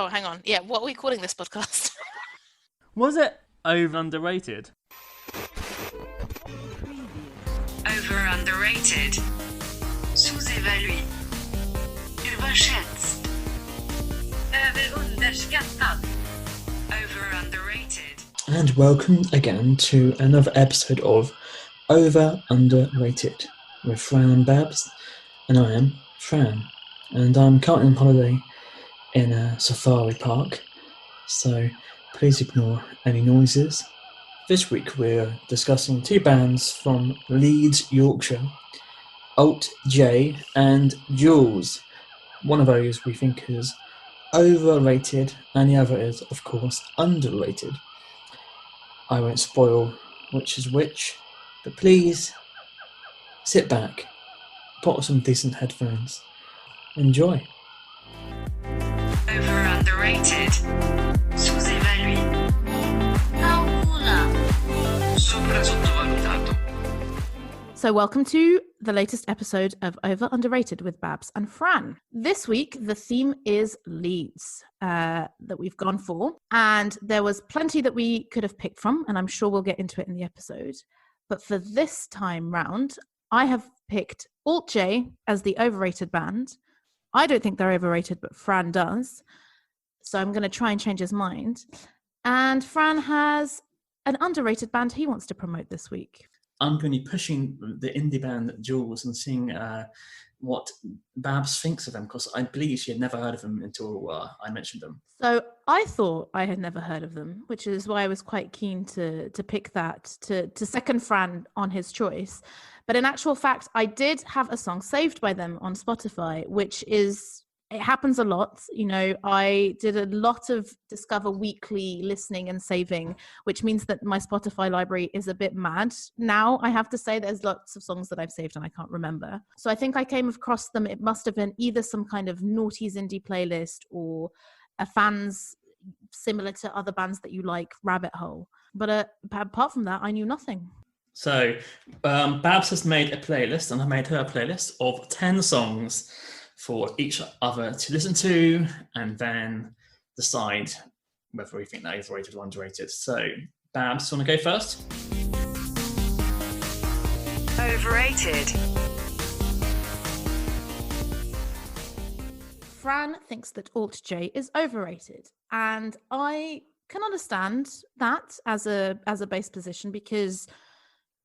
Oh, hang on. Yeah, what are we calling this podcast? Was it over-underrated? Over-underrated. Sous-évalué. Överschätzt. Överunderskattad. Over-underrated. And welcome again to another episode of Over-underrated with Fran and Babs, and I am Fran, and I'm currently on holiday in a safari park, so please ignore any noises. This week we're discussing two bands from Leeds, Yorkshire, Alt J and Duels. One of those we think is overrated and the other is, of course, underrated. I won't spoil which is which, but please sit back, put on some decent headphones, enjoy. Over-underrated. Sous-évalué. Paura. Sopra-sottovalutato. So welcome to the latest episode of Over-underrated with Babs and Fran. This week, the theme is Leeds that we've gone for. And there was plenty that we could have picked from, and I'm sure we'll get into it in the episode. But for this time round, I have picked Alt J as the overrated band. I don't think they're overrated, but Fran does. So I'm going to try and change his mind. And Fran has an underrated band he wants to promote this week. I'm going to be pushing the indie band Duels and seeing what Babs thinks of them, because I believe she had never heard of them until I mentioned them. So I thought I had never heard of them, which is why I was quite keen to pick that, to second Fran on his choice. But in actual fact, I did have a song saved by them on Spotify, which is, it happens a lot. You know, I did a lot of Discover Weekly listening and saving, which means that my Spotify library is a bit mad. Now, I have to say there's lots of songs that I've saved and I can't remember. So I think I came across them. It must have been either some kind of noughties indie playlist or a fans similar to other bands that you like, rabbit hole. But apart from that, I knew nothing. So Babs has made a playlist, and I made her a playlist of 10 songs for each other to listen to and then decide whether we think they're overrated or underrated. So, Babs, want to go first? Overrated. Fran thinks that Alt J is overrated, and I can understand that as a base position because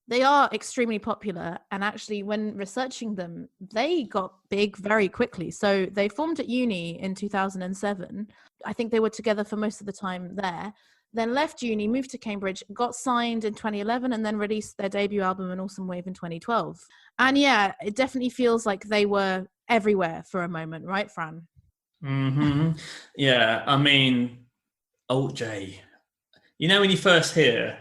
they are extremely popular, and actually when researching them, they got big very quickly. So they formed at uni in 2007. I think they were together for most of the time there. Then left uni, moved to Cambridge, got signed in 2011, and then released their debut album, An Awesome Wave, in 2012. And yeah, it definitely feels like they were everywhere for a moment, right, Fran? Mm-hmm. Yeah, I mean, Alt J. You know when you first hear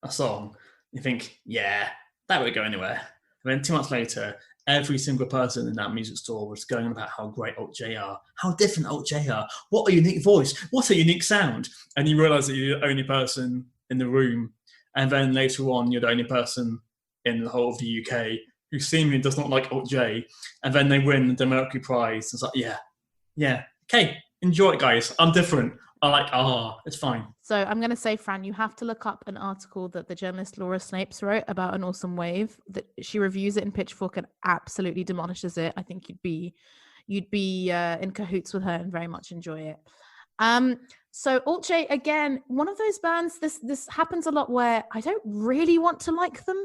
a song, you think, yeah, that won't go anywhere. And then 2 months later, every single person in that music store was going on about how great Alt J are, how different Alt J are, what a unique voice, what a unique sound. And you realise that you're the only person in the room. And then later on, you're the only person in the whole of the UK who seemingly does not like Alt J. And then they win the Mercury Prize. It's like, yeah, okay, enjoy it, guys. I'm different. I like, it's fine. So I'm going to say, Fran, you have to look up an article that the journalist Laura Snapes wrote about An Awesome Wave. That she reviews it in Pitchfork and absolutely demolishes it. I think you'd be in cahoots with her and very much enjoy it. So Alt J, again, one of those bands. This happens a lot where I don't really want to like them,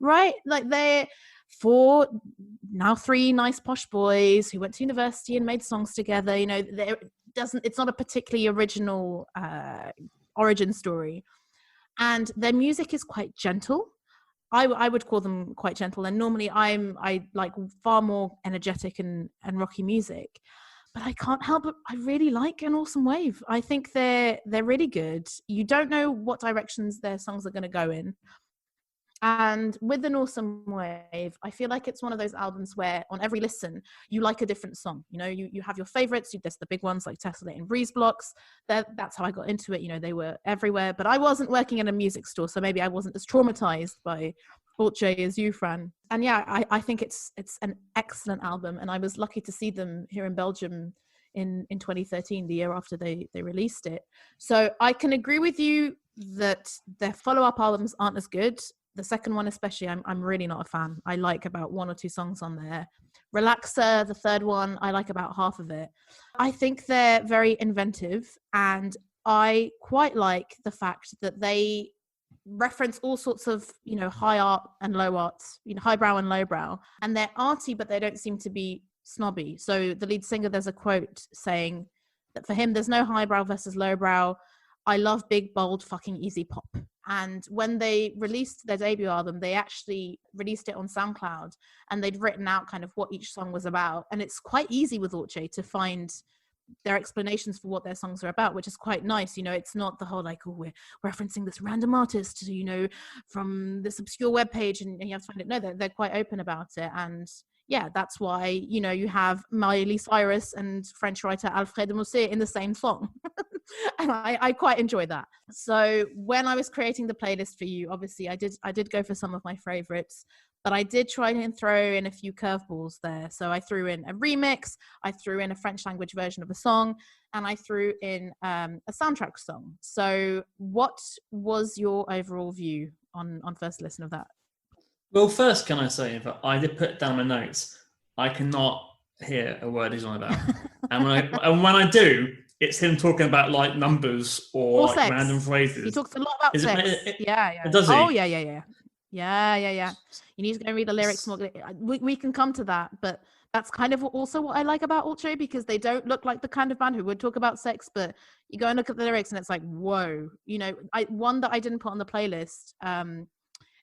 right? Like they're three nice posh boys who went to university and made songs together. You know, it's not a particularly original origin story, and their music is quite gentle. I would call them quite gentle, and normally I like far more energetic and rocky music, but I can't help it. I really like An Awesome Wave. I think they're really good. You don't know what directions their songs are going to go in. And with An Awesome Wave, I feel like it's one of those albums where on every listen, you like a different song. You know, you have your favorites. There's the big ones like Tessellate and Breeze Blocks. That's how I got into it. You know, they were everywhere. But I wasn't working in a music store, so maybe I wasn't as traumatized by Alt J as you, Fran. And yeah, I think it's an excellent album. And I was lucky to see them here in Belgium in 2013, the year after they released it. So I can agree with you that their follow-up albums aren't as good. The second one especially, I'm really not a fan. I like about one or two songs on there. Relaxer, the third one, I like about half of it. I think they're very inventive, and I quite like the fact that they reference all sorts of, you know, high art and low art, you know, highbrow and lowbrow, and they're arty, but they don't seem to be snobby. So the lead singer, there's a quote saying that for him, there's no highbrow versus lowbrow. I love big, bold, fucking easy pop. And when they released their debut album, they actually released it on SoundCloud, and they'd written out kind of what each song was about. And it's quite easy with Orche to find their explanations for what their songs are about, which is quite nice. You know, it's not the whole like, oh, we're referencing this random artist, you know, from this obscure webpage, and you have to find it. No, they're quite open about it. And yeah, that's why, you know, you have Miley Cyrus and French writer Alfred de Musset in the same song. And I quite enjoy that. So when I was creating the playlist for you, obviously I did go for some of my favorites, but I did try and throw in a few curveballs there. So I threw in a remix, I threw in a French language version of a song, and I threw in a soundtrack song. So what was your overall view on first listen of that? Well, first, can I say that I did put down my notes. I cannot hear a word he's on about. And when I do, it's him talking about like numbers or like random phrases. He talks a lot about sex. Yeah. Does he? Oh, yeah. You need to go and read the lyrics more. We can come to that, but that's kind of also what I like about Orche, because they don't look like the kind of band who would talk about sex, but you go and look at the lyrics and it's like, whoa. You know, one that I didn't put on the playlist,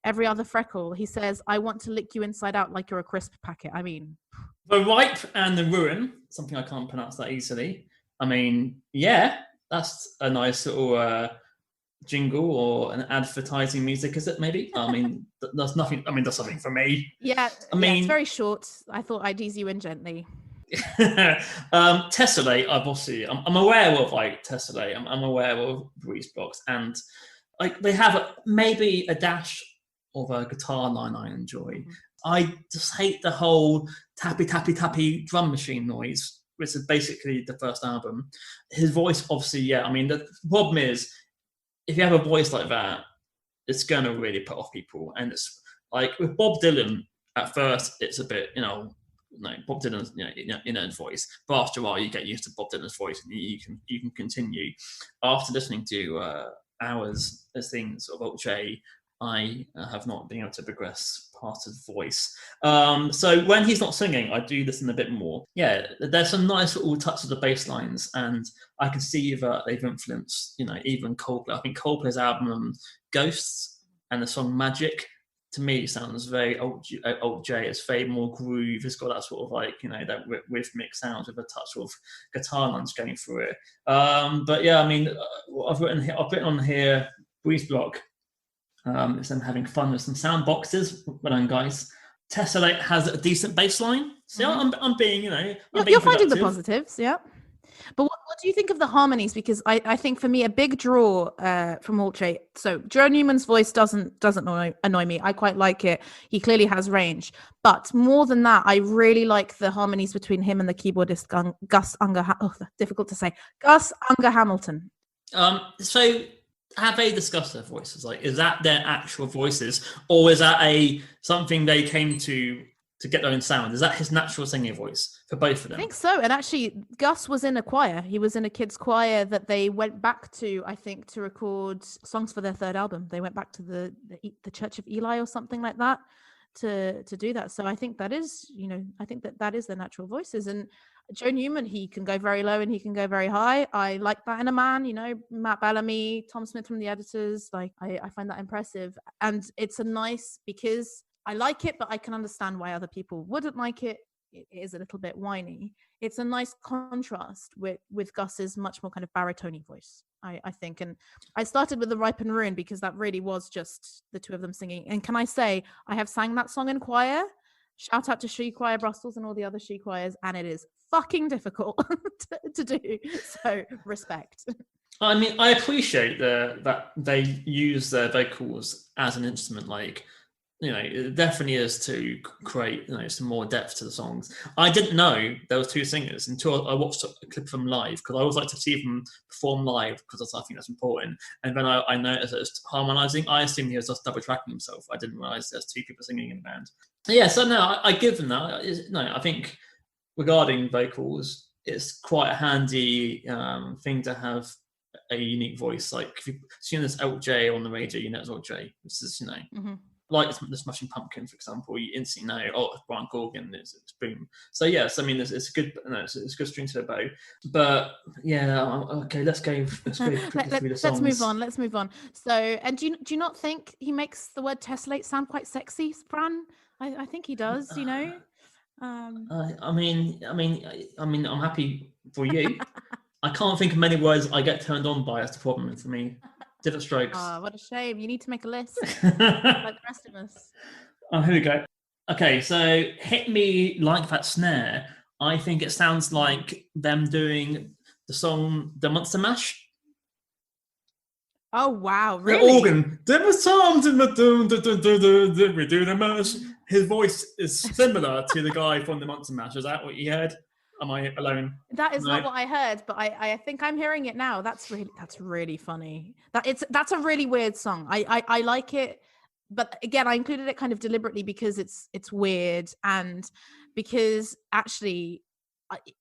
Every Other Freckle, he says, I want to lick you inside out like you're a crisp packet. I mean, the ripe and the ruin, something I can't pronounce that easily. I mean, yeah, that's a nice little jingle or an advertising music, is it? Maybe. I mean, that's nothing. I mean, that's something for me. Yeah. I mean, it's very short. I thought I'd ease you in gently. Tessellate, I'm aware of like Tessellate. I'm aware of Breeze Blocks, and like they have maybe a dash of a guitar line I enjoy. Mm-hmm. I just hate the whole tappy drum machine noise, which is basically the first album. His voice, obviously, yeah. I mean, the problem is, if you have a voice like that, it's going to really put off people. And it's like with Bob Dylan, at first, it's a bit, Bob Dylan's inner voice. But after a while, you get used to Bob Dylan's voice, and you can continue. After listening to hours of things of Orche, I have not been able to progress past his voice. So when he's not singing, I do listen a bit more. Yeah, there's some nice little touches of bass lines, and I can see that they've influenced, even Coldplay. I think Coldplay's album Ghosts and the song Magic, to me, sounds very Orche. It's very more groove. It's got that sort of like, that rhythmic sound with a touch of guitar lines going through it. But yeah, I mean, I've written on here, Breeze Block. It's them having fun with some sound boxes. Well done, guys. Tessellate has a decent bass line. So I'm being, you're finding the positives, yeah. But what do you think of the harmonies? Because I think for me, a big draw from Orche. So Joe Newman's voice doesn't annoy me. I quite like it. He clearly has range. But more than that, I really like the harmonies between him and the keyboardist Gus Unger. Difficult to say. Gus Unger Hamilton. So have they discussed their voices? Like, is that their actual voices, or is that something they came to get their own sound? Is that his natural singing voice for both of them? I think so. And actually, Gus was in a choir. He was in a kids' choir that they went back to, I think, to record songs for their third album. They went back to the Church of Eli or something like that to do that. So I think that is, I think that is their natural voices. And Joe Newman, he can go very low and he can go very high. I like that in a man, Matt Bellamy, Tom Smith from the Editors. Like, I find that impressive. And it's because I like it, but I can understand why other people wouldn't like it. It is a little bit whiny. It's a nice contrast with Gus's much more kind of baritone voice, I think. And I started with The Ripe and Ruin because that really was just the two of them singing. And can I say, I have sang that song in choir. Shout out to She Choir Brussels and all the other She Choirs, and it is fucking difficult to do. So respect. I mean, I appreciate that they use their vocals as an instrument. Like, it definitely is to create, some more depth to the songs. I didn't know there was two singers until I watched a clip of them live, because I always like to see them perform live, because I think that's important. And then I noticed that it's harmonising. I assumed he was just double tracking himself. I didn't realise there's two people singing in the band. Yeah, so no, I give them that. I think regarding vocals, it's quite a handy thing to have a unique voice. Like if you've seen this LJ on the radio, it's LJ. This is, like the Smashing Pumpkin, for example, you instantly know, it's Brian Corgan, it's boom. So yes, I mean, it's a good, it's a good string to the bow. But yeah, okay, let's go through the songs. Let's move on. So, and do you not think he makes the word tessellate sound quite sexy, Fran? I think he does. I mean, I'm happy for you. I can't think of many words I get turned on by. That's the problem for me. Different strokes. Oh, what a shame. You need to make a list like the rest of us. Oh, here we go. Okay, so Hit Me Like That Snare. I think it sounds like them doing the song The Monster Mash. Oh, wow. The Really? organ. There was times in the we do the mash. His voice is similar to the guy from The Monster Mash. Is that what you heard? Am I alone? That is not what I heard, but I think I'm hearing it now. That's really funny. That's a really weird song. I like it, but again, I included it kind of deliberately because it's weird, and because actually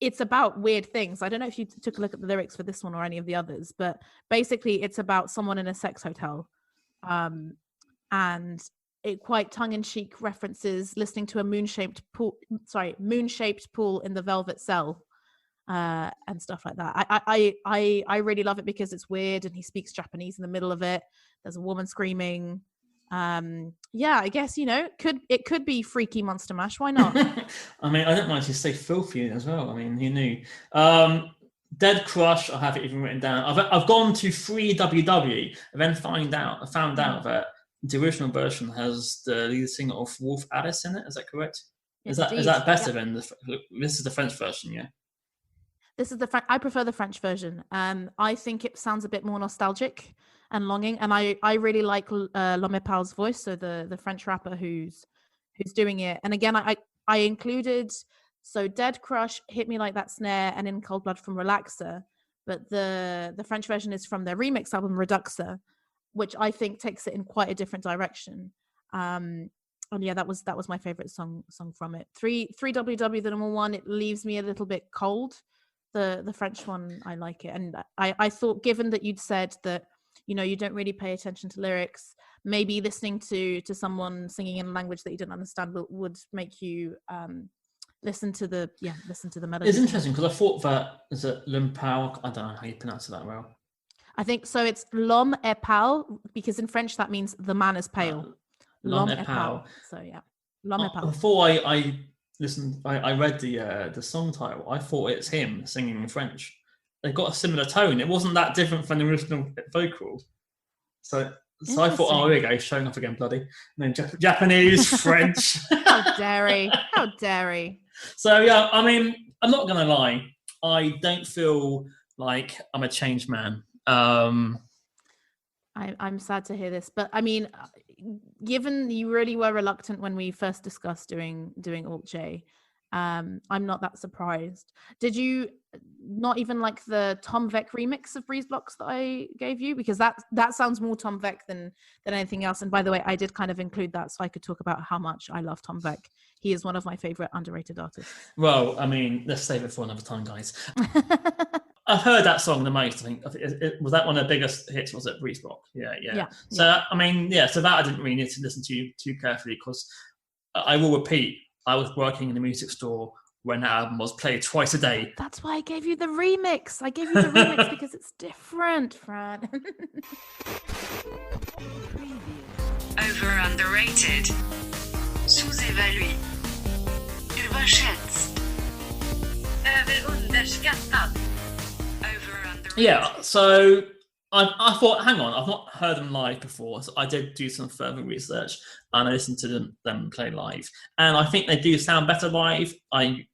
it's about weird things. I don't know if you took a look at the lyrics for this one or any of the others, but basically it's about someone in a sex hotel, and it quite tongue-in-cheek references listening to a moon-shaped pool in the velvet cell, and stuff like that. I really love it because it's weird, and he speaks Japanese in the middle of it. There's a woman screaming. I guess it could be Freaky Monster Mash. Why not? I mean, I don't mind to say filthy as well. I mean, who knew? Dead Crush. I have it even written down. I've gone to free WW and then found out that the original version has the lead singer of Wolf Alice in it. Is that correct? Is that better than this is the French version? Yeah. This is I prefer the French version. I think it sounds a bit more nostalgic and longing, and I really like L'Homme Epaule's voice, so the French rapper who's doing it. And again, I included Dead Crush, Hit Me Like That Snare, and In Cold Blood from Relaxer, but the French version is from their remix album Reduxer, which I think takes it in quite a different direction. And yeah, that was my favorite song from it. 3WW, the number one, it leaves me a little bit cold. The French one, I like it. And I thought, given that you'd said that, you don't really pay attention to lyrics, maybe listening to someone singing in a language that you didn't understand would make you listen to the melody. It's interesting because I thought that is it L'Homme, I don't know how you pronounce it that well. I think so. It's L'Homme est pâle, because in French that means the man is pale. L'Homme est pâle. So yeah, L'Homme est pâle. Before I listened, I read the song title. I thought it's him singing in French. They got a similar tone. It wasn't that different from the original vocal. So I thought, oh, here we go, showing off again, bloody. And then Japanese, French. How dare he? So yeah, I mean, I'm not gonna lie. I don't feel like I'm a changed man. I'm sad to hear this, but I mean, given you really were reluctant when we first discussed doing Alt J, I'm not that surprised. Did you not even like the Tom Vec remix of Breeze Blocks that I gave you? Because that sounds more Tom Vec than anything else. And by the way, I did kind of include that so I could talk about how much I love Tom Vec. He is one of my favorite underrated artists. Well, I mean, let's save it for another time, guys. I've heard that song the most. I think was that one of the biggest hits. Was it Breeze Block? Yeah. So I mean, so that I didn't really need to listen to too carefully, because I will repeat, I was working in a music store when that album was played twice a day. That's why I gave you the remix. I gave you the remix because it's different, Fran. Over underrated. Sous-évalué. Überschätzt. Överunderskattad. Over underrated. Yeah, so I thought, hang on, I've not heard them live before, so I did do some further research and I listened to them play live, and I think they do sound better live. I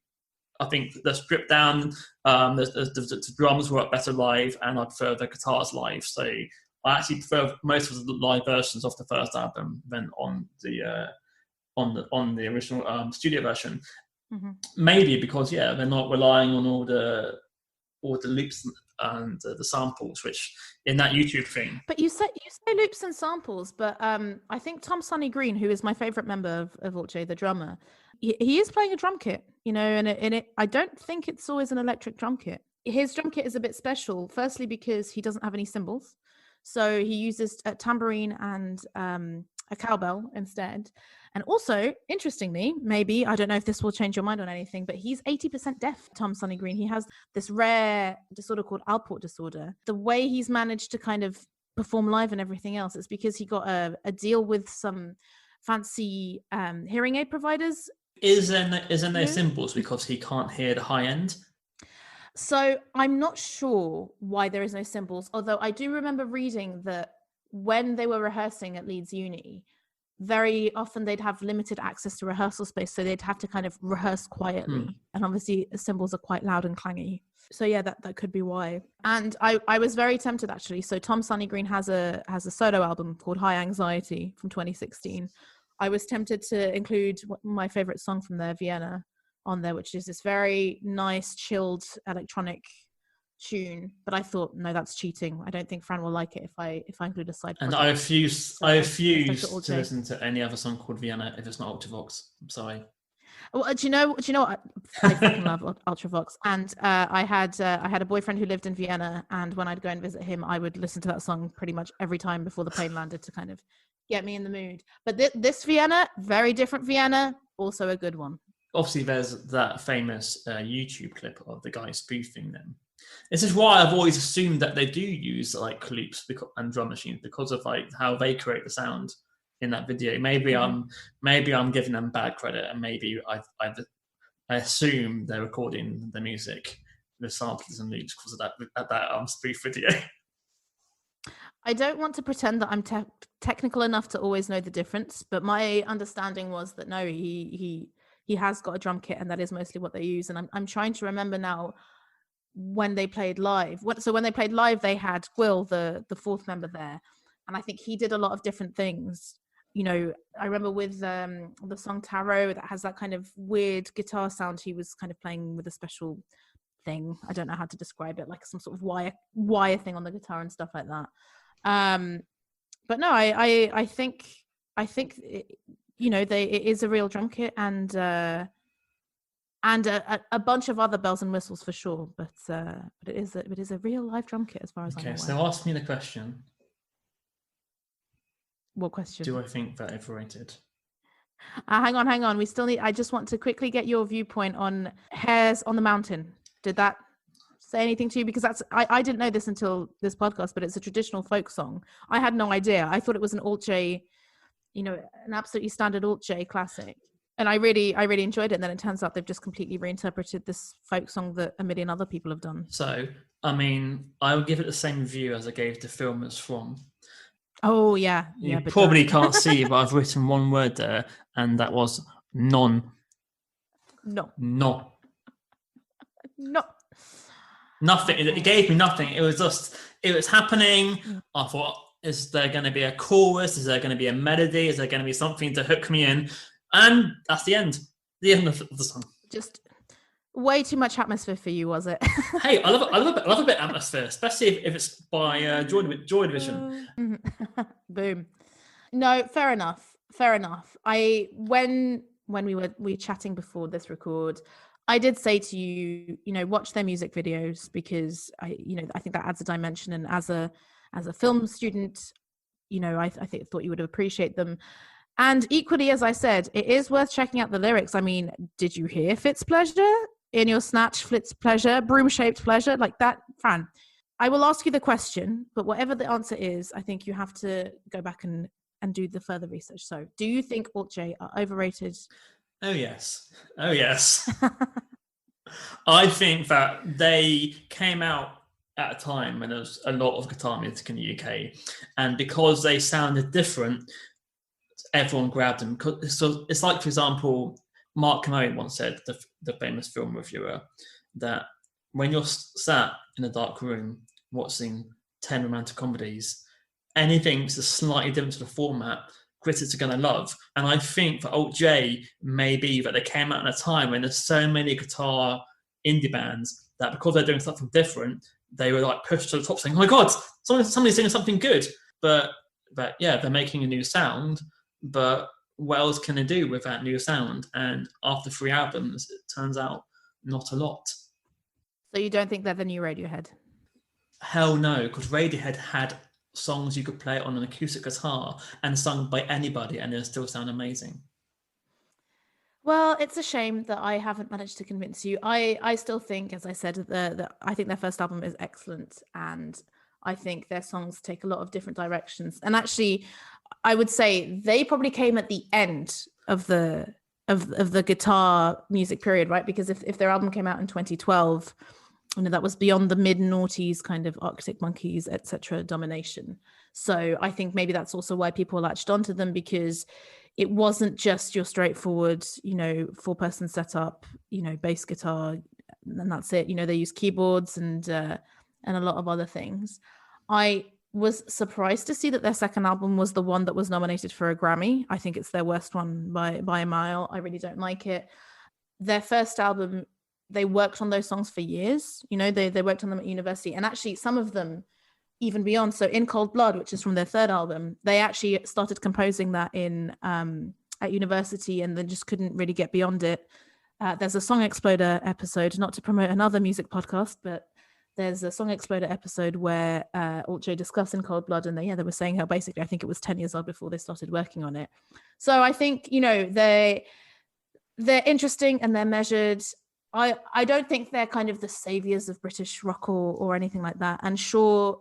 think they're stripped down. The drums work better live, and I prefer the guitars live. So I actually prefer most of the live versions of the first album than on the original studio version. Mm-hmm. Maybe because they're not relying on all the loops and the samples, which in that YouTube thing. But you say loops and samples, but I think Tom Sonny Green, who is my favorite member of Alt J, the drummer, he is playing a drum kit, and it I don't think it's always an electric drum kit. His drum kit is a bit special, firstly because he doesn't have any cymbals, so he uses a tambourine and a cowbell instead. And also, interestingly, maybe, I don't know if this will change your mind on anything, but he's 80% deaf, Tom Sonny Green. He has this rare disorder called Alport disorder. The way he's managed to kind of perform live and everything else is because he got a deal with some fancy hearing aid providers. Is there no cymbals because he can't hear the high end? So I'm not sure why there is no cymbals, although I do remember reading that when they were rehearsing at Leeds Uni, very often they'd have limited access to rehearsal space, so they'd have to kind of rehearse quietly. And obviously the cymbals are quite loud and clangy. So yeah, that could be why. And I was very tempted actually. So Tom Sonny Green has a solo album called High Anxiety from 2016. I was tempted to include my favorite song from there, Vienna, on there, which is this very nice, chilled electronic tune. But I thought, no, that's cheating. I don't think Fran will like it if I include a side project. And I refuse to listen to any other song called Vienna if it's not Ultravox. I'm sorry. Well, do you know what? I fucking love Ultravox, and I had a boyfriend who lived in Vienna, and when I'd go and visit him, I would listen to that song pretty much every time before the plane landed to kind of get me in the mood. But this Vienna, very different Vienna, also a good one. Obviously, there's that famous YouTube clip of the guy spoofing them. This is why I've always assumed that they do use like loops and drum machines because of like how they create the sound in that video. Maybe I'm giving them bad credit, and maybe I assume they're recording the music with samples and loops because of that spoof video. I don't want to pretend that I'm technical enough to always know the difference, but my understanding was that no, he has got a drum kit, and that is mostly what they use. And I'm trying to remember now when they played live. So when they played live, they had Will, the fourth member there, and I think he did a lot of different things. I remember with the song Tarot that has that kind of weird guitar sound. He was kind of playing with a special thing. I don't know how to describe it, like some sort of wire thing on the guitar and stuff like that. But no, I think it is a real drum kit and a bunch of other bells and whistles for sure. But it is a real live drum kit as far as I'm aware. Okay, so ask me the question. What question? Do I think they're overrated? Hang on. I just want to quickly get your viewpoint on Hares on the Mountain. Did that say anything to you? Because I didn't know this until this podcast, but it's a traditional folk song. I had no idea. I thought it was an Alt J, an absolutely standard Alt J classic. And I really enjoyed it. And then it turns out they've just completely reinterpreted this folk song that a million other people have done. So, I mean, I would give it the same review as I gave the film it's from. Oh, yeah. You probably can't see, but I've written one word there, and that was non. No. Nothing. It gave me nothing. It was happening. I thought, is there going to be a chorus? Is there going to be a melody? Is there going to be something to hook me in? And that's the end. The end of the song. Just way too much atmosphere for you, was it? Hey, I love a bit of atmosphere, especially if it's by Joy Division. Boom. No, fair enough. When we were chatting before this record, I did say to you, watch their music videos because I think that adds a dimension. And as a film student, I thought you would appreciate them. And equally, as I said, it is worth checking out the lyrics. I mean, did you hear Fitz pleasure in your snatch? Fitz pleasure, broom-shaped pleasure, like that, Fran. I will ask you the question, but whatever the answer is, I think you have to go back and do the further research. So, do you think Alt J are overrated? Oh yes. I think that they came out at a time when there was a lot of guitar music in the UK, and because they sounded different, everyone grabbed them. So it's like, for example, Mark Murray once said, the famous film reviewer, that when you're sat in a dark room watching 10 romantic comedies, anything that's slightly different to the format, critics are going to love. And I think for Alt J, maybe that they came out in a time when there's so many guitar indie bands that because they're doing something different, they were like pushed to the top saying, oh my God, somebody's doing something good. But yeah, they're making a new sound, but what else can they do with that new sound? And after 3 albums, it turns out not a lot. So you don't think they're the new Radiohead? Hell no, because Radiohead had songs you could play on an acoustic guitar and sung by anybody and it'll still sound amazing. Well, it's a shame that I haven't managed to convince you. I still think, as I said, that I think their first album is excellent, and I think their songs take a lot of different directions. And actually, I would say they probably came at the end of the guitar music period, right? Because if their album came out in 2012, that was beyond the mid-noughties kind of Arctic Monkeys, etc. domination. So I think maybe that's also why people latched onto them, because it wasn't just your straightforward, 4-person setup, bass guitar, and that's it. They use keyboards and a lot of other things. I was surprised to see that their second album was the one that was nominated for a Grammy. I think it's their worst one by a mile. I really don't like it. Their first album, they worked on those songs for years. They worked on them at university, and actually some of them even beyond. So In Cold Blood, which is from their third album, they actually started composing that in at university and then just couldn't really get beyond it. There's a Song Exploder episode, not to promote another music podcast, but there's a Song Exploder episode where Alt J discussed In Cold Blood, and they were saying how basically I think it was 10 years old before they started working on it. So I think they're interesting and they're measured. I don't think they're kind of the saviors of British rock or anything like that. And sure,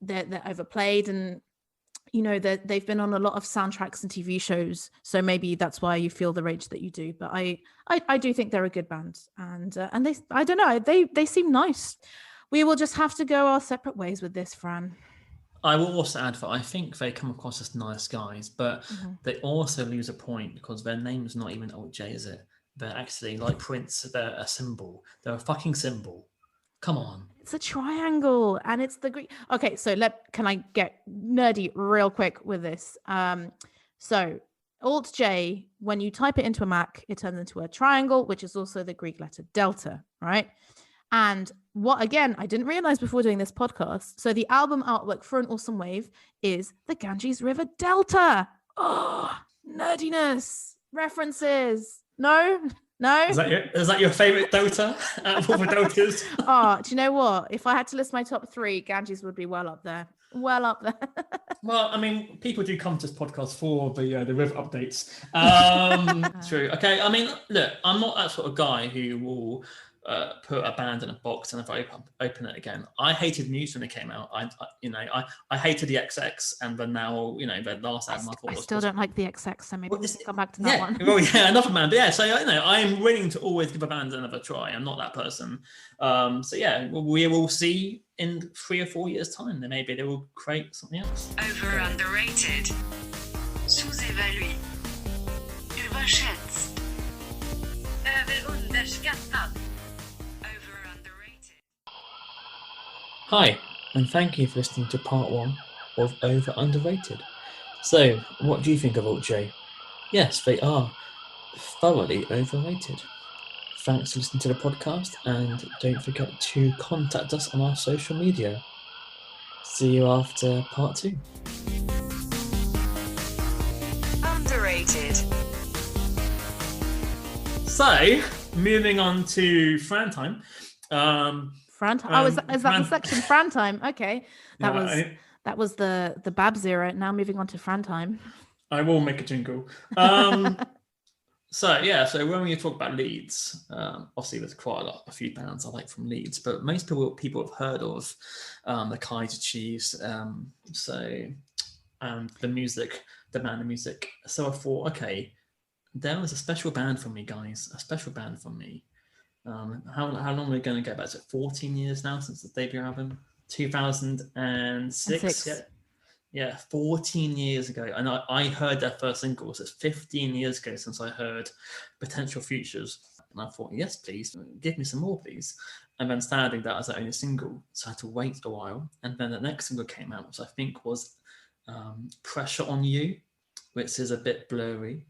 they're overplayed, and they've been on a lot of soundtracks and TV shows, so maybe that's why you feel the rage that you do. But I do think they're a good band, and they, I don't know, they seem nice. We will just have to go our separate ways with this, Fran. I will also add that I think they come across as nice guys, but they also lose a point because their name's not even Alt J, is it? They're actually, like Prince, they're a symbol. They're a fucking symbol. Come on. It's a triangle, and it's the Greek. Okay, so can I get nerdy real quick with this? So Alt J, when you type it into a Mac, it turns into a triangle, which is also the Greek letter delta, right? And what, again, I didn't realize before doing this podcast. So the album artwork for An Awesome Wave is the Ganges River Delta. Oh, nerdiness, references. No. Is that your favorite Dota out of all the Dotas? Oh, do you know what? If I had to list my top 3, Ganges would be well up there. Well, I mean, people do come to this podcast for the river updates. True. Okay. I mean, look, I'm not that sort of guy who will put a band in a box and if I open it again. I hated Muse when it came out. I hated the XX, and then now their last album. I still don't like the XX, so maybe we'll come back to that one. Well, yeah, another band. But yeah, so I am willing to always give a band another try. I'm not that person. So yeah, we will see in 3 or 4 years' time. Then maybe they will create something else. Over underrated. Sous-évalué. Överschätzt. Överunderskattad. Hi, and thank you for listening to part 1 of Over Underrated. So, what do you think of Alt J? Yes, they are thoroughly overrated. Thanks for listening to the podcast, and don't forget to contact us on our social media. See you after part 2. Underrated. So, moving on to Fran time. Fran time. Is that the section? Fran time. Okay, that was the Babs era. Now moving on to Fran time. I will make a jingle. So when we talk about Leeds, obviously there's quite a few bands I like from Leeds, but most people have heard of the Kaiser Chiefs. The music, the band of music. So I thought, okay, there was a special band for me, guys. A special band for me. How long are we going to go back? Is it 14 years now since the debut album? 2006? Yeah, 14 years ago. And I heard their first single. So it's 15 years ago since I heard Potential Futures. And I thought, yes, please, give me some more, please. And then sadly, that was the only single, so I had to wait a while. And then the next single came out, which I think was Pressure on You, which is a bit blurry.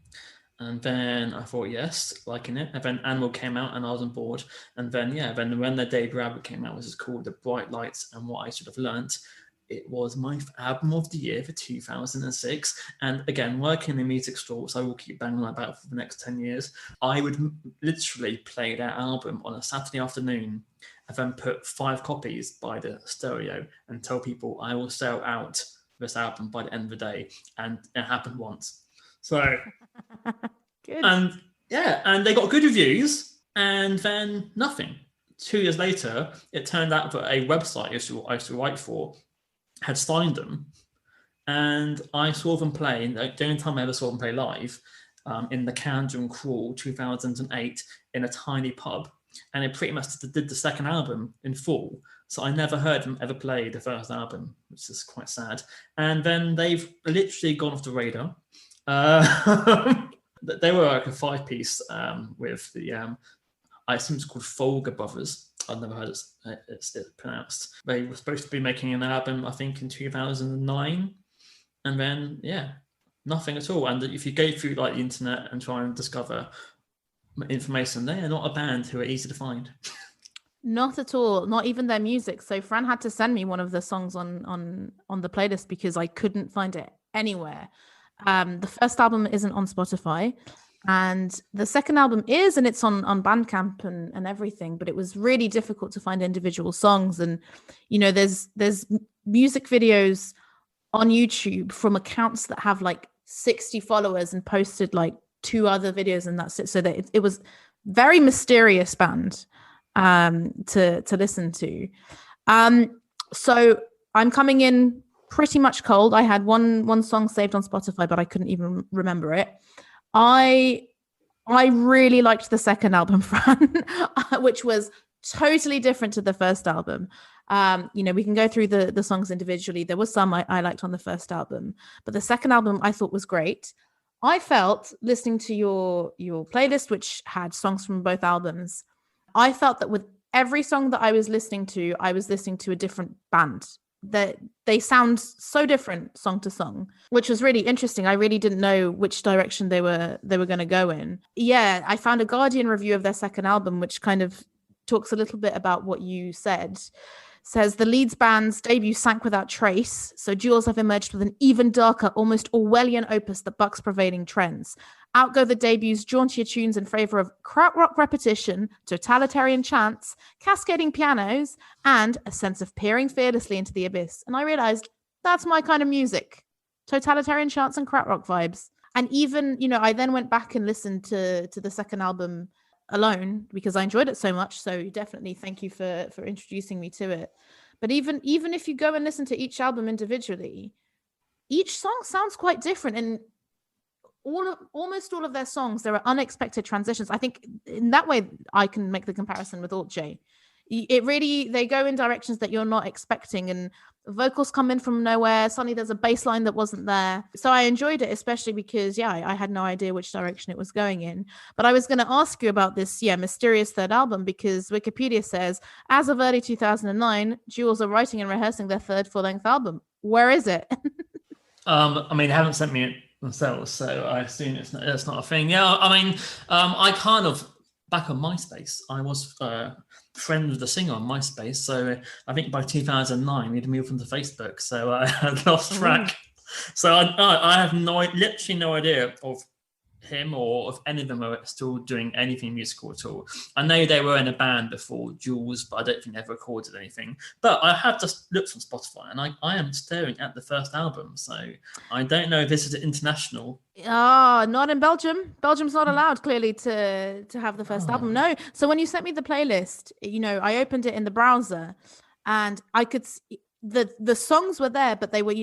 And then I thought, yes, liking it. And then Animal came out and I was on board. And then, then when the debut album came out, which is called The Bright Lights and What I Should Have Learnt, it was my album of the year for 2006. And again, working in the music store, which I will keep banging on about for the next 10 years, I would literally play that album on a Saturday afternoon and then put 5 copies by the stereo and tell people I will sell out this album by the end of the day. And it happened once. So, Good. and they got good reviews and then nothing. 2 years later, it turned out that a website I used to write for had signed them, and I saw them play. The only time I ever saw them play live, in the Camden Crawl 2008 in a tiny pub, and they pretty much did the second album in full. So I never heard them ever play the first album, which is quite sad. And then they've literally gone off the radar. They were like a 5-piece with the I assume it's called Folger Brothers. I've never heard it's pronounced. They were supposed to be making an album, I think, in 2009, and then nothing at all. And if you go through like the internet and try and discover information, they are not a band who are easy to find. Not at all. Not even their music. So Fran had to send me one of the songs on the playlist because I couldn't find it anywhere. The first album isn't on Spotify. And the second album is, and it's on Bandcamp and everything, but it was really difficult to find individual songs. And, there's music videos on YouTube from accounts that have like 60 followers and posted like 2 other videos, and that's it. So that it was very mysterious band to listen to. So I'm coming in pretty much cold. I had one song saved on Spotify, but I couldn't even remember it. I really liked the second album, Fran, which was totally different to the first album. We can go through the songs individually. There was some I liked on the first album, but the second album I thought was great. I felt, listening to your playlist, which had songs from both albums, I felt that with every song that I was listening to a different band. That they sound so different song to song, which was really interesting. I really didn't know which direction they were going to go in. I found a Guardian review of their second album, which kind of talks a little bit about what you said. Says the Leeds band's debut sank without trace, so Duels have emerged with an even darker, almost Orwellian opus that bucks prevailing trends. Out go the debut's jauntier tunes in favour of krautrock repetition, totalitarian chants, cascading pianos, and a sense of peering fearlessly into the abyss. And I realised that's my kind of music. Totalitarian chants and krautrock vibes. And even, I then went back and listened to the second album alone because I enjoyed it so much. So definitely thank you for introducing me to it. But even if you go and listen to each album individually, each song sounds quite different. And almost all of their songs, there are unexpected transitions. I think in that way I can make the comparison with Alt J. They go in directions that you're not expecting, and vocals come in from nowhere. Suddenly there's a bass line that wasn't there. So I enjoyed it, especially because I had no idea which direction it was going in. But I was going to ask you about this mysterious third album, because Wikipedia says as of early 2009 Duels are writing and rehearsing their third full-length album. Where is it? They haven't sent me it themselves, so I assume it's not a thing. I kind of, back on MySpace, I was friend with the singer on MySpace, so I think by 2009 we'd moved on to Facebook, so I had lost track. So I have literally no idea of him or if any of them are still doing anything musical at all. I know they were in a band before Duels, but I don't think they've recorded anything. But I have just looked on Spotify, and I am staring at the first album, so I don't know if this is international. Not in Belgium. Belgium's not allowed, clearly, to have the first album. No. So when you sent me the playlist, I opened it in the browser, and I could see the songs were there, but they were,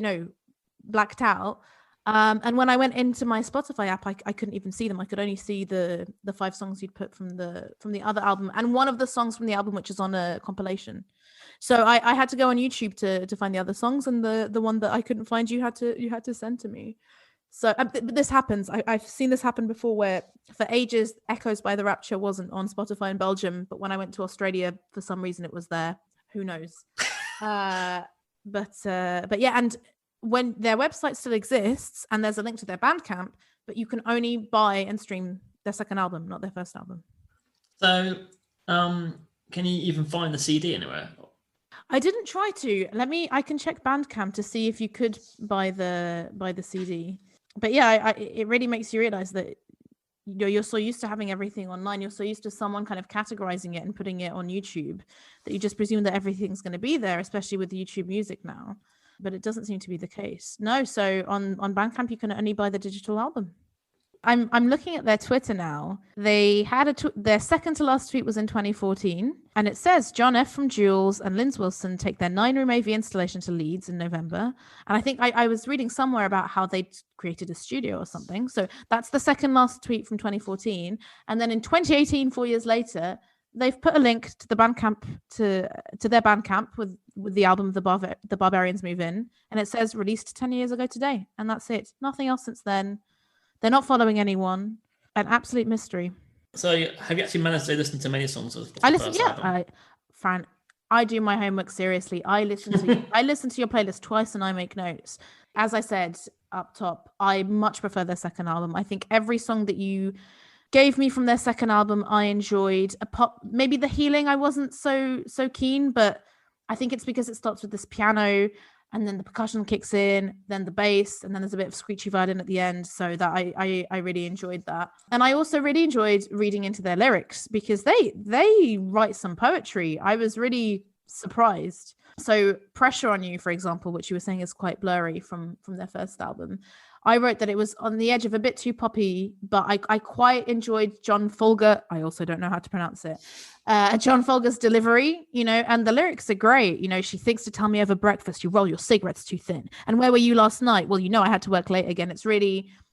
blacked out. And when I went into my Spotify app, I couldn't even see them. I could only see the 5 songs you'd put from the other album, and one of the songs from the album, which is on a compilation. So I had to go on YouTube to find the other songs, and the one that I couldn't find, you had to send to me. So this happens. I've seen this happen before where for ages Echoes by the Rapture wasn't on Spotify in Belgium, but when I went to Australia, for some reason it was there. Who knows? But yeah, and when their website still exists and there's a link to their Bandcamp, but you can only buy and stream their second album, not their first album. So, can you even find the CD anywhere? I didn't try to. I can check Bandcamp to see if you could buy the CD. But yeah, it really makes you realize that you're so used to having everything online. You're so used to someone kind of categorizing it and putting it on YouTube that you just presume that everything's going to be there, especially with YouTube Music now. But it doesn't seem to be the case. No, so on Bandcamp you can only buy the digital album. I'm looking at their Twitter now. They had their second to last tweet was in 2014, and it says John F. from Duels and Linz Wilson take their 9-room AV installation to Leeds in November. And I think I was reading somewhere about how they created a studio or something. So that's the second last tweet from 2014. And then in 2018, 4 years later, they've put a link to the Bandcamp to their Bandcamp with the album The Barbarians Move In, and it says released 10 years ago today, and that's it. Nothing else since then. They're not following anyone. An absolute mystery. So, have you actually managed to listen to many songs of the I listen. first Yeah, album? Fran, I do my homework seriously. I listen to your playlist twice, and I make notes. As I said up top, I much prefer their second album. I think every song that you gave me from their second album, I enjoyed. Maybe The Healing, I wasn't so keen, but I think it's because it starts with this piano, and then the percussion kicks in, then the bass, and then there's a bit of screechy violin at the end. So that I really enjoyed that. And I also really enjoyed reading into their lyrics because they write some poetry. I was really surprised. So Pressure on You, for example, which you were saying is quite blurry from their first album. I wrote that it was on the edge of a bit too poppy, but I quite enjoyed John Folger. I also don't know how to pronounce it. John Folger's delivery, and the lyrics are great. She thinks to tell me over breakfast, you roll your cigarettes too thin. And where were you last night? Well, I had to work late again. It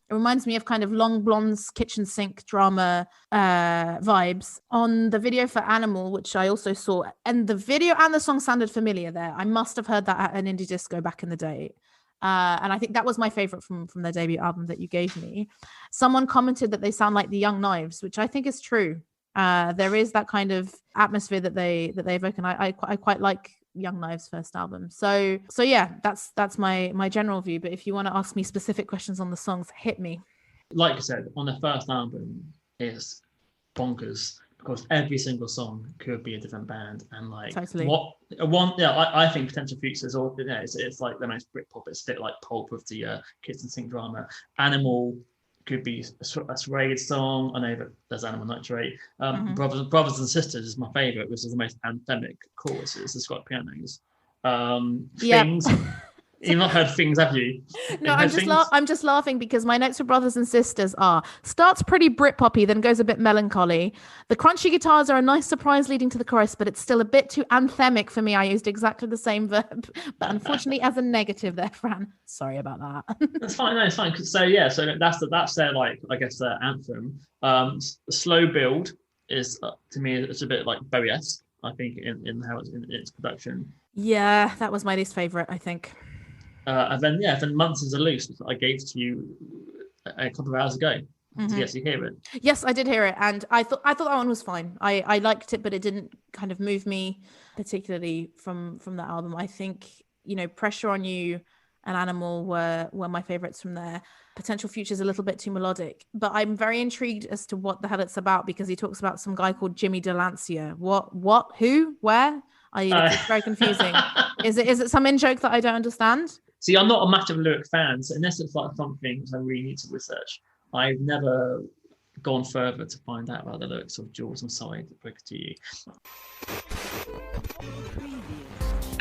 reminds me of kind of Long Blonde's kitchen sink drama vibes. On the video for Animal, which I also saw, and the video and the song sounded familiar there. I must have heard that at an indie disco back in the day. And I think that was my favorite from their debut album that you gave me. Someone commented that they sound like the Young Knives, which I think is true. There is that kind of atmosphere that they evoke, and I quite like Young Knives' first album. So yeah, that's my general view. But if you want to ask me specific questions on the songs, hit me. Like you said, on the first album, it's bonkers because every single song could be a different band, and totally. I think Potential Futures, or it's like the most Britpop. It's a bit like Pulp with the kitchen sink drama. Animal could be a Suede song. I know that there's Animal Nitrate. Brothers and Sisters is my favorite, which is the most anthemic choruses. It's got pianos. Things. You've not heard Things, have you? No, I'm just laughing because my notes for Brothers and Sisters are starts pretty Britpoppy, then goes a bit melancholy. The crunchy guitars are a nice surprise leading to the chorus, but it's still a bit too anthemic for me. I used exactly the same verb, but unfortunately as a negative there, Fran. Sorry about that. That's fine. No, it's fine. So that's their their anthem. The slow build is to me it's a bit like Bowie-esque, I think, in how it's in its production. Yeah, that was my least favorite, I think. And then Months Is a Loose, which I gave to you a couple of hours ago. Mm-hmm. Yes, you hear it. Yes, I did hear it, and I thought that one was fine. I liked it, but it didn't kind of move me particularly from that album. I think Pressure on You and Animal were my favorites from there. Potential Future's a little bit too melodic, but I'm very intrigued as to what the hell it's about because he talks about some guy called Jimmy Delancia. What, who, where? It's very confusing. Is it some in-joke that I don't understand? See, I'm not a massive lyric fan, so unless it's like something I really need to research, I've never gone further to find out about the lyrics of Jules. I'm sorry to break it to you.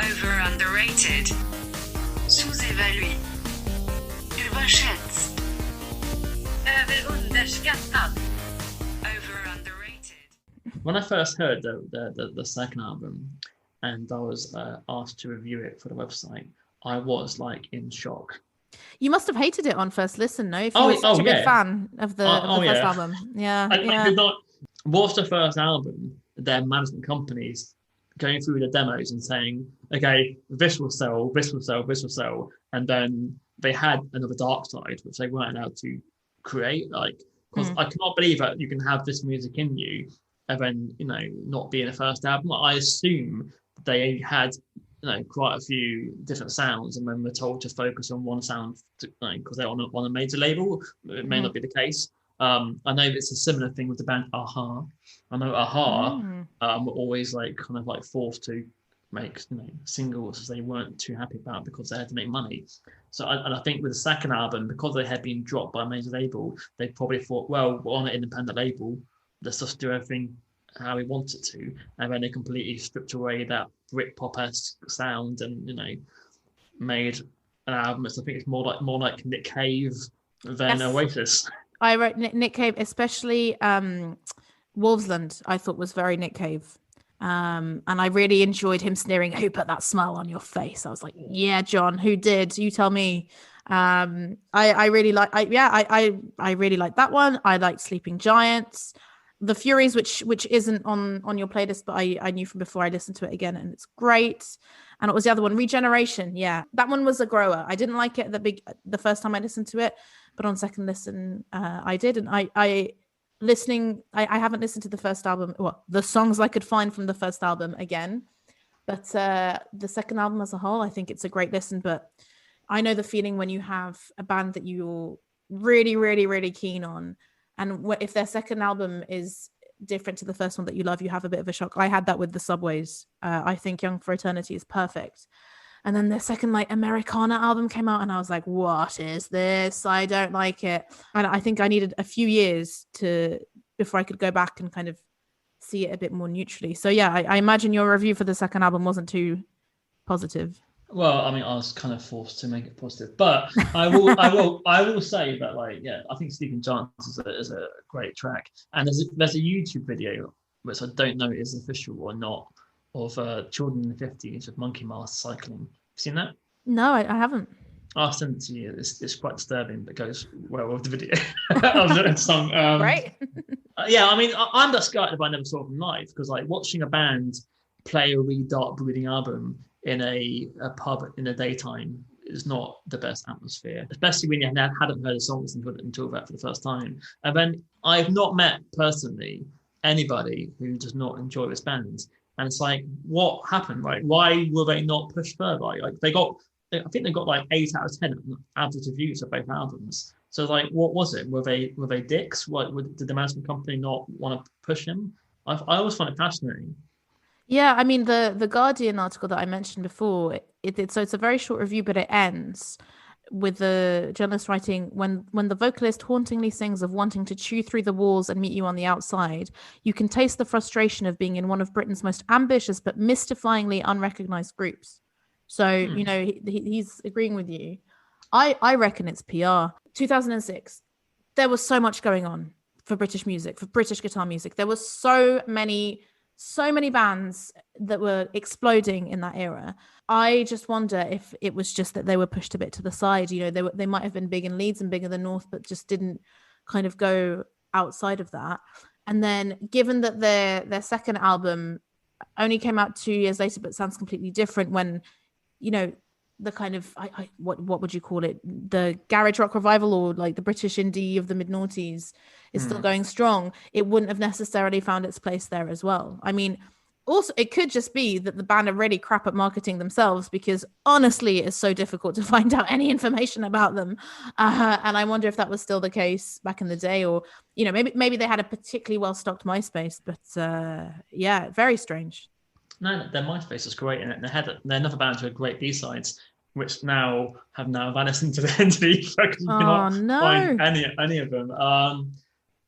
Over underrated. Sous-évalué. Überschätzt. Överunderskattad. Over underrated. When I first heard the second album, and I was asked to review it for the website, I was in shock. You must have hated it on first listen, no? If you were such a big fan of the first album. Yeah. I did not. Whilst the first album, their management companies going through the demos and saying, okay, this will sell, and then they had another dark side which they weren't allowed to create. Like, because I cannot believe that you can have this music in you and then not be in the first album. I assume they had quite a few different sounds, and then we're told to focus on one sound because they're on a major label. It may not be the case. I know it's a similar thing with the band Aha. I know Aha were always forced to make singles they weren't too happy about because they had to make money. So I think with the second album, because they had been dropped by a major label, they probably thought, well, we're on an independent label, let's just do everything how we want it to, and then they completely stripped away that Britpop-esque sound and made an album that's, I think it's more like Nick Cave than Oasis. I wrote Nick Cave, especially Wolvesland, I thought was very Nick Cave. And I really enjoyed him sneering, "Who put that smile on your face?" I was like, yeah, John, who did? You tell me. I really like I really like that one. I like Sleeping Giants. The Furies, which isn't on your playlist, but I knew from before. I listened to it again and it's great. And what was the other one? Regeneration. Yeah, that one was a grower. I didn't like it the first time I listened to it, but on second listen I did. And I haven't listened to the first album, well, the songs I could find from the first album again, but the second album as a whole, I think it's a great listen. But I know the feeling when you have a band that you're really, really, really keen on, and if their second album is different to the first one that you love, you have a bit of a shock. I had that with the Subways. I think Young for Eternity is perfect. And then their second Americana album came out and I was like, what is this? I don't like it. And I think I needed a few years before I could go back and kind of see it a bit more neutrally. So yeah, I imagine your review for the second album wasn't too positive. Well, I mean, I was kind of forced to make it positive, but I will say that, I think Sleeping Giants is a great track, and there's a YouTube video which I don't know is official or not, of children in the 50s with monkey masks cycling. Seen that? No, I haven't. I'll send it to you. It's quite disturbing, but goes well with the video of the song. Right. Yeah, I mean, I'm just gutted if I never saw them live, because watching a band play a really dark, brooding album in a pub in the daytime is not the best atmosphere, especially when you hadn't heard the songs until that for the first time. And then I've not met personally anybody who does not enjoy this band. And it's like, what happened? Why were they not pushed further? I think they got 8 out of 10 average reviews of both albums. So what was it? Were they dicks? Did the management company not want to push him? I always find it fascinating. Yeah, I mean the Guardian article that I mentioned before, it's a very short review, but it ends with the journalist writing, when the vocalist hauntingly sings of wanting to chew through the walls and meet you on the outside, you can taste the frustration of being in one of Britain's most ambitious but mystifyingly unrecognized groups. So, he's agreeing with you. I reckon it's PR. 2006, there was so much going on for British music, for British guitar music. There was so many bands that were exploding in that era. I just wonder if it was just that they were pushed a bit to the side. They might have been big in Leeds and big in the North, but just didn't kind of go outside of that. And then given that their second album only came out 2 years later, but sounds completely different, when, the kind of, what would you call it? The garage rock revival, or the British indie of the mid-noughties is still going strong. It wouldn't have necessarily found its place there as well. I mean, also, it could just be that the band are really crap at marketing themselves, because honestly, it's so difficult to find out any information about them. And I wonder if that was still the case back in the day, or, maybe they had a particularly well-stocked MySpace, but yeah, very strange. No, their MySpace is great, and they're another band who had great B-sides, which have vanished into the ether, because you cannot find any of them.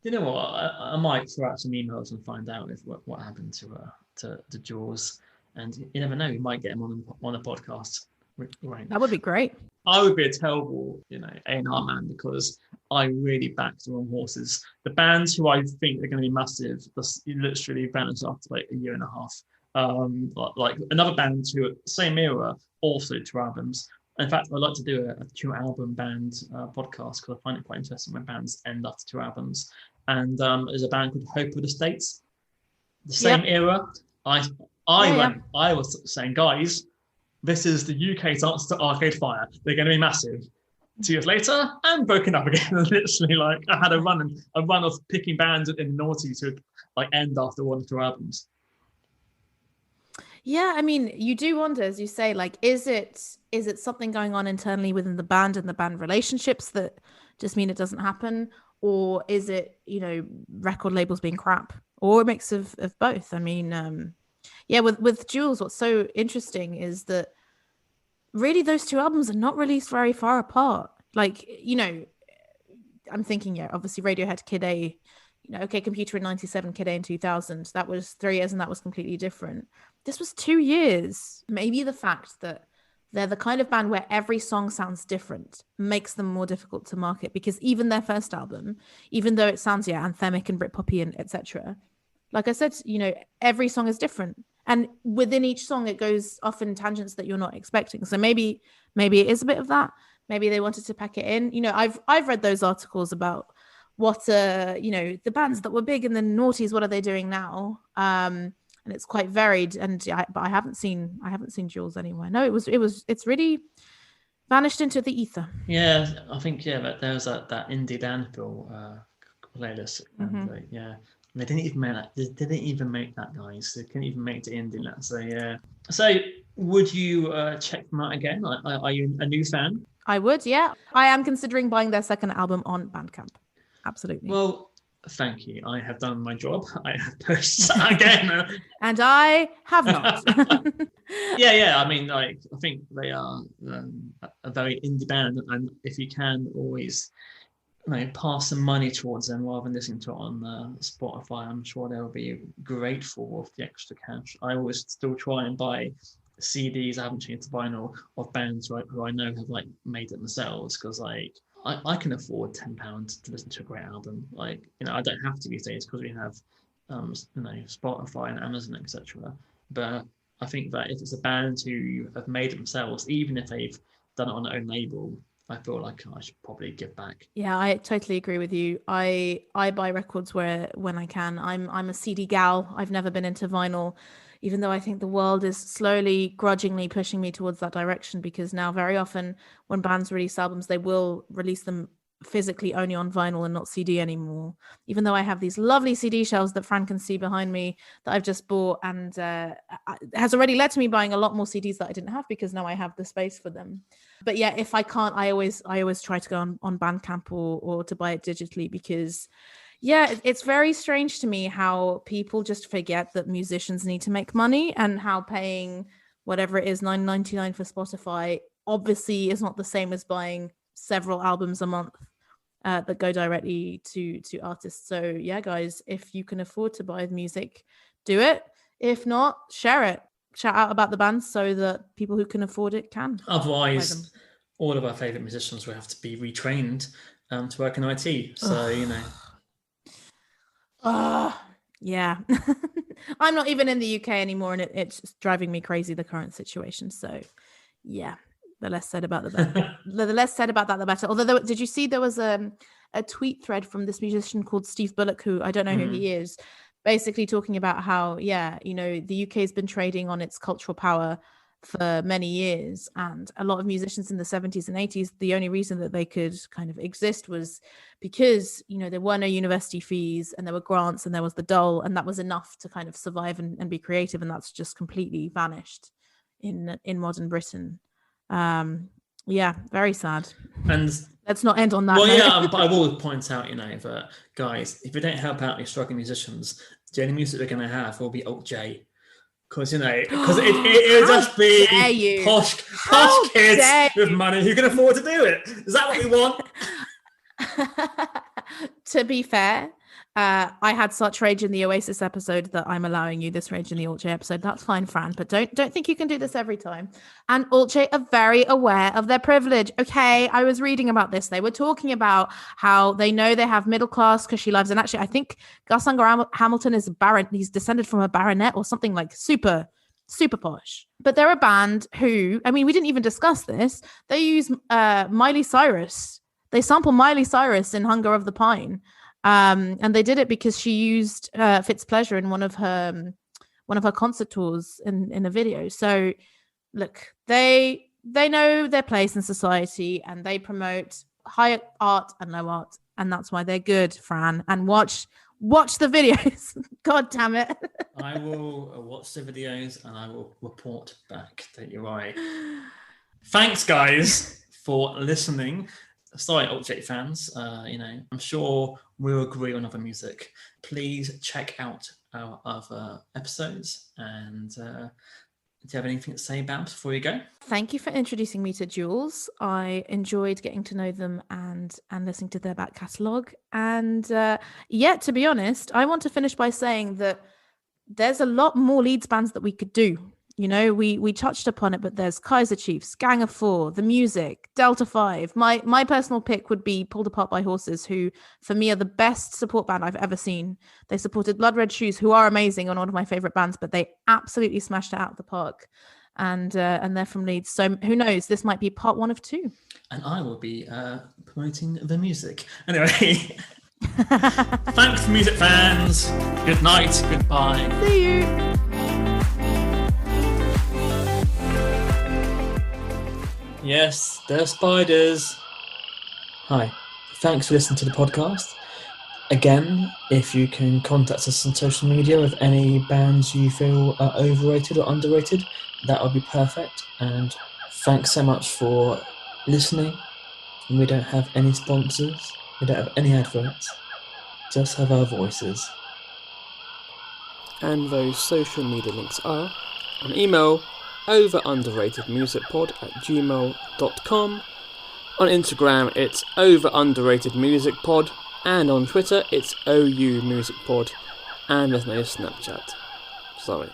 You know what? I might throw out some emails and find out what happened to Duels, and you never know, you might get him on a podcast. Right. That would be great. I would be a terrible, A&R man, because I really back the wrong horses. The bands who I think are going to be massive, literally vanished after a year and a half. Like another band who, same era, also 2 albums. In fact, I'd like to do a 2-album band podcast, because I find it quite interesting when bands end after 2 albums. And there's a band called Hope of the States, the same era. I was saying, guys, this is the UK's answer to Arcade Fire. They're going to be massive. 2 years later, and broken up again. Literally, like I had a run of picking bands in the noughties who would like end after 1 or 2 albums. Yeah, I mean, you do wonder, as you say, like, is it something going on internally within the band and the band relationships that just mean it doesn't happen? Or is it, record labels being crap? Or a mix of both? I mean, yeah, with Duels, what's so interesting is that really those 2 albums are not released very far apart. Like, I'm thinking, yeah, obviously Radiohead, Kid A, OK Computer in 97, Kid A in 2000. That was 3 years and that was completely different. This was 2 years. Maybe the fact that they're the kind of band where every song sounds different makes them more difficult to market, because even their first album, even though it sounds, anthemic and Britpoppy and etc., like I said, every song is different. And within each song, it goes off in tangents that you're not expecting. So maybe it is a bit of that. Maybe they wanted to pack it in. I've read those articles about what the bands that were big in the noughties, what are they doing now? And it's quite varied. And but I haven't seen Duels anywhere. No, it's really vanished into the ether. Yeah, I think but there was that indie landfill playlist, and they didn't even make that. They didn't even make that, guys. They couldn't even make it to indie land. So yeah. So would you check them out again? Are you a new fan? I would, yeah. I am considering buying their second album on Bandcamp. Absolutely. Well, thank you. I have done my job. I have pushed again. And I have not. Yeah. I mean, like, I think they are a very indie band, and if you can, always pass some money towards them rather than listening to it on Spotify. I'm sure they'll be grateful of the extra cash. I always still try and buy CDs. I haven't changed to vinyl of bands who I know have like made it themselves, because like I can afford £10 to listen to a great album. Like, I don't have to these days because we have Spotify and Amazon, etc. But I think that if it's a band who have made it themselves, even if they've done it on their own label, I feel like I should probably give back. Yeah, I totally agree with you. I buy records when I can. I'm a CD gal. I've never been into vinyl, even though I think the world is slowly, grudgingly pushing me towards that direction, because now very often when bands release albums, they will release them physically only on vinyl and not CD anymore. Even though I have these lovely CD shelves that Fran can see behind me that I've just bought, and has already led to me buying a lot more CDs that I didn't have, because now I have the space for them. But yeah, if I can't, I always try to go on Bandcamp or to buy it digitally, because it's very strange to me how people just forget that musicians need to make money, and how paying whatever it is, $9.99 for Spotify obviously is not the same as buying several albums a month that go directly to artists. So yeah, guys, if you can afford to buy the music, do it. If not, share it. Shout out about the bands so that people who can afford it can. Otherwise, all of our favourite musicians will have to be retrained to work in IT. So, yeah. I'm not even in the UK anymore, and it's just driving me crazy, the current situation. So yeah, the less said about the better. The less said about that, the better. Although, did you see there was a tweet thread from this musician called Steve Bullock, who I don't know who he is, basically talking about how, the UK has been trading on its cultural power for many years, and a lot of musicians in the 70s and 80s, the only reason that they could kind of exist was because there were no university fees, and there were grants, and there was the dole, and that was enough to kind of survive and be creative, and that's just completely vanished in modern Britain. Very sad. And let's not end on that. Well, but I will point out, that guys, if you don't help out your struggling musicians, the only music they're going to have will be Alt J. Because it'll just be posh kids with money who can afford to do it. Is that what we want? To be fair, I had such rage in the Oasis episode that I'm allowing you this rage in the Alt J episode. That's fine, Fran, but don't think you can do this every time. And Alt J are very aware of their privilege. Okay, I was reading about this. They were talking about how they know they have middle class cushy lives, and actually, I think Gus Unger Hamilton is a baron. He's descended from a baronet or something, like super posh. But they're a band who, I mean, we didn't even discuss this. They use Miley Cyrus. They sample Miley Cyrus in Hunger of the Pine. And they did it because she used Fitzpleasure in one of her concert tours in a video. So look, they they know their place in society and they promote high art and low art, and that's why they're good, Fran. And watch the videos. God damn it. I will watch the videos and I will report back that you're right. Thanks, guys, for listening. Sorry, Alt-J fans. I'm sure we'll agree on other music. Please check out our other episodes. And do you have anything to say about before you go? Thank you for introducing me to Duels. I enjoyed getting to know them and listening to their back catalogue. And to be honest, I want to finish by saying that there's a lot more Leeds bands that we could do. You know, we touched upon it, but there's Kaiser Chiefs, Gang of Four, The Music, Delta 5. My personal pick would be Pulled Apart by Horses, who for me are the best support band I've ever seen. They supported Blood Red Shoes, who are amazing and one of my favorite bands, but they absolutely smashed it out of the park. And they're from Leeds. So who knows? This might be part 1 of 2. And I will be promoting The Music. Anyway, thanks, music fans. Good night. Goodbye. See you. Yes, they're spiders. Hi, thanks for listening to the podcast. Again, if you can contact us on social media with any bands you feel are overrated or underrated, that would be perfect. And thanks so much for listening. We don't have any sponsors, we don't have any adverts, just have our voices. And those social media links are on email overunderatedmusicpod@gmail.com. On Instagram it's overunderatedmusicpod, and on Twitter it's OU Music Pod, and there's no Snapchat. Sorry.